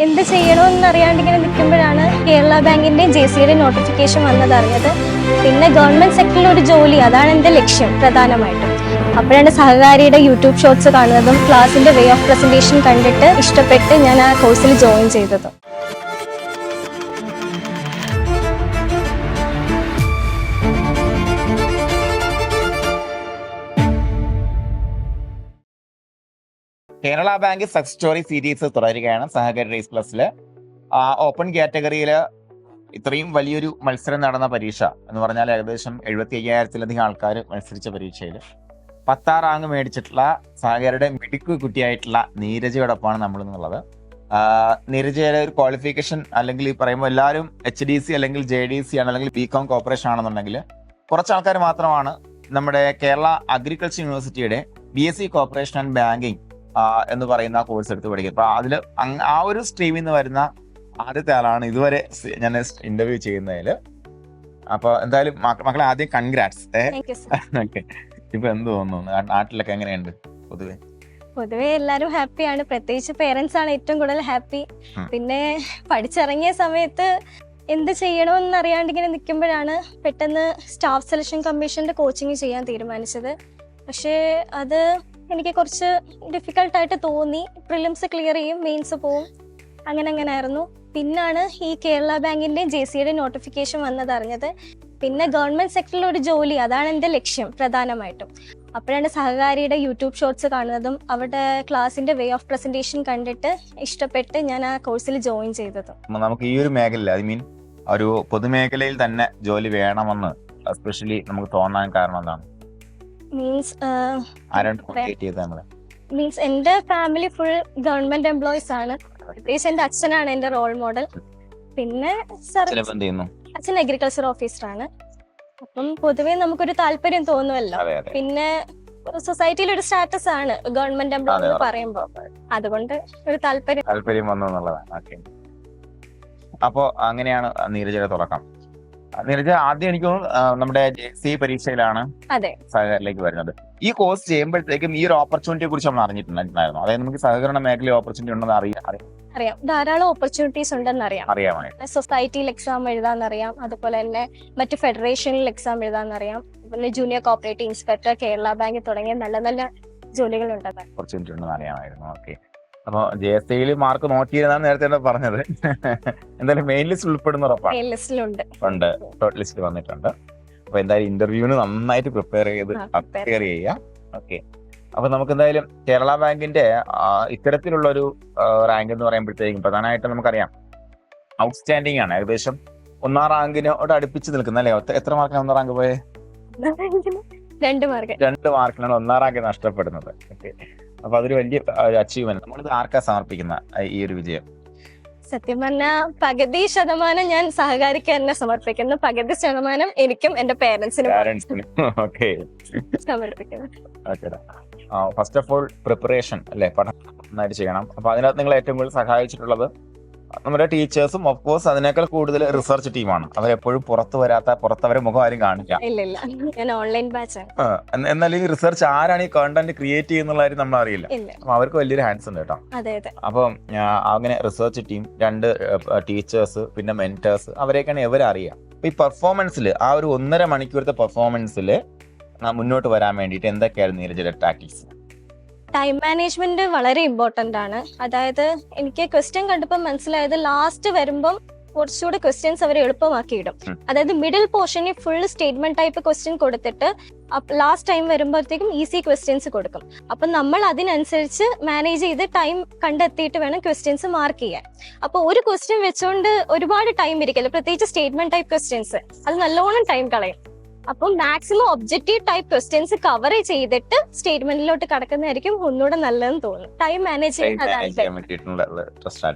എന്ത് ചെയ്യണമെന്ന് അറിയാണ്ട് ഇങ്ങനെ നിൽക്കുമ്പോഴാണ് കേരള ബാങ്കിന്റെ JCയുടെ നോട്ടിഫിക്കേഷൻ വന്നതറിഞ്ഞത്. പിന്നെ ഗവൺമെന്റ് സെക്ടറിൽ ഒരു ജോലി, അതാണ് എൻ്റെ ലക്ഷ്യം പ്രധാനമായിട്ടും. അപ്പോഴാണ് സഹകാരിയുടെ യൂട്യൂബ് ഷോർട്സ് കാണുന്നതും ക്ലാസിന്റെ വേ ഓഫ് പ്രസന്റേഷൻ കണ്ടിട്ട് ഇഷ്ടപ്പെട്ട് ഞാൻ ആ കോഴ്സിൽ ജോയിൻ ചെയ്തതും. Kerala bank success story series തുടരുകയാണ്. സഹകാരി റേസ് പ്ലസിൽ ഓപ്പൺ കാറ്റഗറിയിൽ ഇത്രയും വലിയൊരു മത്സരം നടന്ന പരീക്ഷ എന്ന് പറഞ്ഞാൽ ഏകദേശം 75,000-ലധികം ആൾക്കാർ മത്സരിച്ച പരീക്ഷയിൽ 10ാം റാങ്ക് മേടിച്ചിട്ടുള്ള സഹകാരിയുടെ മിടുക്ക് കുട്ടിയായിട്ടുള്ള നീരജയോടൊപ്പമാണ് നമ്മളിന്നുള്ളത്. നീരജയുടെ ഒരു ക്വാളിഫിക്കേഷൻ അല്ലെങ്കിൽ ഈ പറയുമ്പോൾ എല്ലാവരും HDC അല്ലെങ്കിൽ JDC ആണ് അല്ലെങ്കിൽ BCom കോർപ്പറേഷൻ ആണെന്നുണ്ടെങ്കിൽ കുറച്ച് ആൾക്കാർ മാത്രമാണ് നമ്മുടെ കേരള അഗ്രികൾച്ചർ യൂണിവേഴ്സിറ്റിയുടെ BSc കോർപ്പറേഷൻ ആൻഡ് ബാങ്കിങ് എന്ന് പറയുന്ന കോഴ്സ് എടുത്ത് പഠിക്കുക. അപ്പൊ അതിൽ ആ ഒരു സ്ട്രീമിൽ നിന്ന് വരുന്ന ആദ്യത്തെ ആളാണ് ഇതുവരെ ഞാൻ ഇന്റർവ്യൂ ചെയ്യുന്നതിൽ. അപ്പൊ എന്തായാലും മക്കളെ ആദ്യം കൺഗ്രാറ്റ്സ്. ഓക്കെ, ഇപ്പൊ എന്ത് തോന്നുന്നു? നാട്ടിലൊക്കെ എങ്ങനെയുണ്ട് പൊതുവെ എല്ലാരും ഹാപ്പിയാണ്, പ്രത്യേകിച്ച് പേരൻസ് ആണ് ഏറ്റവും കൂടുതൽ ഹാപ്പി. പിന്നെ പഠിച്ചിറങ്ങിയ സമയത്ത് എന്ത് ചെയ്യണമെന്ന് അറിയാണ്ട് ഇങ്ങനെ നിൽക്കുമ്പോഴാണ് പെട്ടെന്ന് സ്റ്റാഫ് സെലക്ഷൻ കമ്മീഷന്റെ കോച്ചിങ് ചെയ്യാൻ തീരുമാനിച്ചത്. പക്ഷേ അത് എനിക്ക് കുറച്ച് ഡിഫിക്കൽട്ടായിട്ട് തോന്നി. പ്രിലിംസ് ക്ലിയർ ചെയ്യും, മെയിൻസ് പോവും, അങ്ങനെ ആയിരുന്നു. പിന്നാണ് ഈ കേരള ബാങ്കിന്റെ JCയുടെ നോട്ടിഫിക്കേഷൻ വന്നതറിഞ്ഞത്. പിന്നെ ഗവൺമെന്റ് സെക്ടറിൽ ഒരു ജോലി, അതാണ് എൻ്റെ ലക്ഷ്യം പ്രധാനമായിട്ടും. അപ്പോഴാണ് സഹകാരിയുടെ യൂട്യൂബ് ഷോർട്സ് കാണുന്നതും അവിടെ ക്ലാസിന്റെ വേ ഓഫ് പ്രസന്റേഷൻ കണ്ടിട്ട് ഇഷ്ടപ്പെട്ട് ഞാൻ ആ കോഴ്സിൽ ജോയിൻ ചെയ്തതും. നമുക്ക് ഈ ഒരു മേഖല, ഐ മീൻ ഒരു പൊതുമേഖലയിൽ തന്നെ ജോലി വേണമെന്ന് എസ്പെഷ്യലി നമുക്ക് തോന്നാൻ കാരണം എന്താണ്? മീൻസ് എന്റെ ഫാമിലി ഫുൾ ഗവൺമെന്റ് എംപ്ലോയീസ് ആണ്. പ്രത്യേകിച്ച് എന്റെ അച്ഛനാണ് എന്റെ റോൾ മോഡൽ. പിന്നെ അച്ഛൻ അഗ്രികൾച്ചർ ഓഫീസറാണ്. അപ്പം പൊതുവെ നമുക്കൊരു താല്പര്യം തോന്നുമല്ലോ. പിന്നെ സൊസൈറ്റിയിൽ ഒരു സ്റ്റാറ്റസ് ആണ് ഗവൺമെന്റ് എംപ്ലോയി എന്ന് പറയുമ്പോ, അതുകൊണ്ട് ഒരു താല്പര്യം വന്നു എന്നുള്ളതാണ്. അപ്പോ അങ്ങനെയാണ് നീരജയുടെ തുടക്കം. നീരജ ആദ്യം എനിക്ക് നമ്മുടെ JC പരീക്ഷയിലാണ് സഹകാരിലേക്ക് വരുന്നത്. ഈ കോഴ്സ് ചെയ്യുമ്പോഴത്തേക്കും ഈ ഒരു ഓപ്പർച്യൂണിറ്റിയെ കുറിച്ച് നമ്മൾ അറിഞ്ഞിട്ടുണ്ടായിരുന്നു. അതായത് നമുക്ക് സഹകരണ മേഖല ഓപ്പർച്യൂണിറ്റി ഉണ്ടെന്ന് അറിയാം. ധാരാളം ഓപ്പർച്യൂണിറ്റീസ് ഉണ്ടെന്ന് അറിയാം. സൊസൈറ്റിയിൽ എക്സാം എഴുതാന്നറിയാം, അതുപോലെ തന്നെ മറ്റ് ഫെഡറേഷനിൽ എക്സാം എഴുതാന്നറിയാം. പിന്നെ junior cooperative inspector, Kerala bank തുടങ്ങിയ നല്ല നല്ല ജോലികൾ ഉണ്ടെന്ന് ഓപ്പർച്യൂണിറ്റി ഉണ്ടെന്ന് അറിയാമായിരുന്നു. ഓക്കെ, അപ്പൊ JSCയിൽ മാർക്ക് നോക്കിയിരുന്നാണ് നേരത്തെ പറഞ്ഞത്. എന്തായാലും മെയിൻ ലിസ്റ്റ് ഉൾപ്പെടുന്ന ഉറപ്പാണ്, ഷോർട്ട് ലിസ്റ്റ് വന്നിട്ടുണ്ട്. അപ്പൊ എന്തായാലും ഇന്റർവ്യൂവിന് നന്നായിട്ട് പ്രിപ്പയർ ചെയ്യുക. ഓക്കെ, അപ്പൊ നമുക്ക് എന്തായാലും കേരള ബാങ്കിന്റെ ഇത്തരത്തിലുള്ള ഒരു റാങ്ക് എന്ന് പറയുമ്പോഴത്തേക്കും പ്രധാനമായിട്ടും നമുക്കറിയാം ഔട്ട്സ്റ്റാൻഡിംഗ് ആണ്. ഏകദേശം 1ാം റാങ്കിനോട് അടുപ്പിച്ച് നിൽക്കുന്ന അല്ലേ? എത്ര മാർക്കിനാണ് 1ാം റാങ്ക് പോയത്? 2 മാർക്കിനാണ് 1ാം റാങ്ക് നഷ്ടപ്പെടുന്നത്. ഓക്കെ, അപ്പൊ അതൊരു വലിയ അച്ചീവ്മെന്റ്. നമ്മളിത് ആർക്കാ സമർപ്പിക്കുന്ന ഈ ഒരു വിജയം? സത്യം പറഞ്ഞാൽ പകുതി ശതമാനം ഞാൻ സഹകാരിക്ക് തന്നെ സമർപ്പിക്കുന്നു, പകുതി ശതമാനം എനിക്കും എന്റെ പേരൻസിനും സമർപ്പിക്കുന്നു. ഫസ്റ്റ് ഓഫ് ഓൾ പ്രിപ്പറേഷൻ അല്ലെ, പഠനം നന്നായിട്ട് ചെയ്യണം. അപ്പൊ അതിനകത്ത് നിങ്ങൾ ഏറ്റവും കൂടുതൽ സഹായിച്ചിട്ടുള്ളത് നമ്മുടെ ടീച്ചേഴ്സും ഓഫ് കോഴ്സ് അതിനേക്കാൾ കൂടുതൽ റിസർച്ച് ടീമാണ്. അവരെപ്പോഴും പുറത്തവരെ മുഖം ആരും കാണില്ല. എന്നാൽ ഈ റിസർച്ച് ആരാണ് ഈ കണ്ടന്റ് ക്രിയേറ്റ് ചെയ്യുന്നുള്ള കാര്യം നമ്മൾ അറിയില്ല. അപ്പൊ അവർക്ക് വലിയൊരു ഹാൻഡ്സ് ഉണ്ട് കേട്ടോ. അപ്പം അങ്ങനെ റിസർച്ച് ടീം, 2 ടീച്ചേഴ്സ്, പിന്നെ മെന്റേഴ്സ്, അവരെയൊക്കെയാണ് ഇവരറിയാം. അപ്പൊ ഈ പെർഫോമൻസിൽ ആ ഒരു 1.5 മണിക്കൂറത്തെ പെർഫോമൻസിൽ മുന്നോട്ട് വരാൻ വേണ്ടിയിട്ട് എന്തൊക്കെയായിരുന്നു നീരജയുടെ ടാക്ടിക്സ്? ടൈം മാനേജ്മെന്റ് വളരെ ഇമ്പോർട്ടന്റ് ആണ്. അതായത് എനിക്ക് ക്വസ്റ്റ്യൻ കണ്ടപ്പോൾ മനസ്സിലായത് ലാസ്റ്റ് വരുമ്പം കുറച്ചുകൂടി ക്വസ്റ്റ്യൻസ് അവർ എളുപ്പമാക്കിയിടും. അതായത് മിഡിൽ പോർഷനിൽ ഫുൾ സ്റ്റേറ്റ്മെന്റ് ടൈപ്പ് ക്വസ്റ്റ്യൻ കൊടുത്തിട്ട് ലാസ്റ്റ് ടൈം വരുമ്പോഴത്തേക്കും ഈസി ക്വസ്റ്റ്യൻസ് കൊടുക്കും. അപ്പൊ നമ്മൾ അതിനനുസരിച്ച് മാനേജ് ചെയ്ത് ടൈം കണ്ടെത്തിയിട്ട് വേണം ക്വസ്റ്റ്യൻസ് മാർക്ക് ചെയ്യാൻ. അപ്പൊ ഒരു ക്വസ്റ്റ്യൻ വെച്ചുകൊണ്ട് ഒരുപാട് ടൈം ഇരിക്കില്ല, പ്രത്യേകിച്ച് സ്റ്റേറ്റ്മെന്റ് ടൈപ്പ് ക്വസ്റ്റ്യൻസ്, അത് നല്ലോണം ടൈം കളയും. അപ്പം maximum objective type questions cover ചെയ്തിട്ട് സ്റ്റേറ്റ്മെന്റിലോട്ട് കടക്കുന്നതായിരിക്കും ഒന്നുകൂടെ നല്ലതെന്ന് തോന്നുന്നു. ടൈം മാനേജ്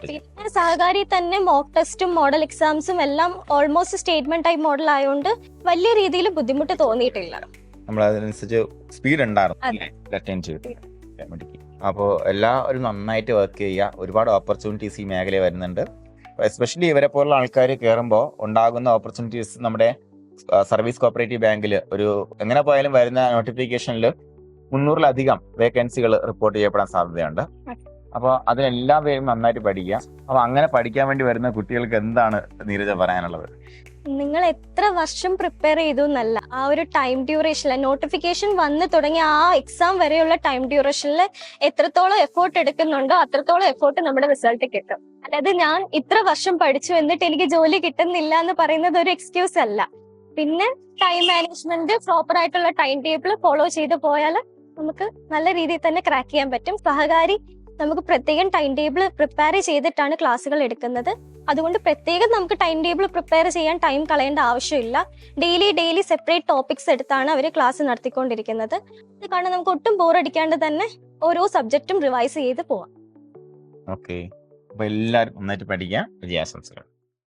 പിന്നെ സഹകാരി തന്നെ മോക്ക് ടെസ്റ്റും മോഡൽ എക്സാംസും എല്ലാം ഓൾമോസ്റ്റ് സ്റ്റേറ്റ്മെന്റ് ടൈപ്പ് മോഡൽ ആയതുകൊണ്ട് വലിയ രീതിയിൽ ബുദ്ധിമുട്ട് തോന്നിയിട്ടില്ല. സ്പീഡ് അപ്പോൾ എല്ലാവരും നന്നായിട്ട് വർക്ക് ചെയ്യുക. ഒരുപാട് ഓപ്പർച്യൂണിറ്റീസ് ഈ മേഖലയിൽ വരുന്നുണ്ട്. എസ്പെഷ്യലി ഇവരെ പോലുള്ള ആൾക്കാർ കയറുമ്പോൾ ഉണ്ടാകുന്ന ഓപ്പർച്യൂണിറ്റീസ് നമ്മുടെ സർവീസ് കോപ്പറേറ്റീവ് ബാങ്കിൽ ഒരു എങ്ങനെ പോയാലും വരുന്ന നോട്ടിഫിക്കേഷനിൽ 300-ലധികം വേക്കൻസികൾ റിപ്പോർട്ട് ചെയ്യപ്പെടാൻ സാധ്യതയുണ്ട്. അപ്പോൾ അതിനെല്ലാ പേരും നന്നായിട്ട് പഠിക്കുക. അപ്പൊ അങ്ങനെ പഠിക്കാൻ വേണ്ടി വരുന്ന കുട്ടികൾക്ക് എന്താണ് നീരജ പറയാനുള്ളത്? നിങ്ങൾ എത്ര വർഷം പ്രിപ്പയർ ചെയ്തു എന്നല്ല, ആ ഒരു ടൈം ഡ്യൂറേഷനിൽ നോട്ടിഫിക്കേഷൻ വന്ന് തുടങ്ങി ആ എക്സാം വരെയുള്ള ടൈം ഡ്യൂറേഷനിൽ എത്രത്തോളം എഫേർട്ട് എടുക്കുന്നുണ്ടോ അത്രത്തോളം എഫേർട്ട് നമ്മുടെ റിസൾട്ട് കിട്ടും. അതായത് ഞാൻ ഇത്ര വർഷം പഠിച്ചു എന്നിട്ട് എനിക്ക് ജോലി കിട്ടുന്നില്ല എന്ന് പറയുന്നത് ഒരു എക്സ്ക്യൂസ് അല്ല. പിന്നെ ടൈം മാനേജ്മെന്റ്, പ്രോപ്പർ ആയിട്ടുള്ള ടൈം ടേബിൾ ഫോളോ ചെയ്ത് പോയാൽ നമുക്ക് നല്ല രീതിയിൽ തന്നെ ക്രാക്ക് ചെയ്യാൻ പറ്റും. സഹകാരി നമുക്ക് പ്രത്യേകം ടൈം ടേബിൾ പ്രിപ്പയർ ചെയ്തിട്ടാണ് ക്ലാസ്സുകൾ എടുക്കുന്നത്. അതുകൊണ്ട് പ്രത്യേകം നമുക്ക് ടൈം ടേബിൾ പ്രിപ്പയർ ചെയ്യാൻ ടൈം കളയേണ്ട ആവശ്യമില്ല. ഡെയിലി സെപ്പറേറ്റ് ടോപ്പിക്സ് എടുത്താണ് അവർ ക്ലാസ് നടത്തിക്കൊണ്ടിരിക്കുന്നത്. അത് കാരണം നമുക്ക് ഒട്ടും ബോറടിക്കാണ്ട് തന്നെ ഓരോ സബ്ജക്റ്റും റിവൈസ് ചെയ്ത് പോവാം. ഓക്കെ, അപ്പൊ എല്ലാവരും നന്നായിട്ട് പഠിക്കുക. വിജയാശംസകൾ.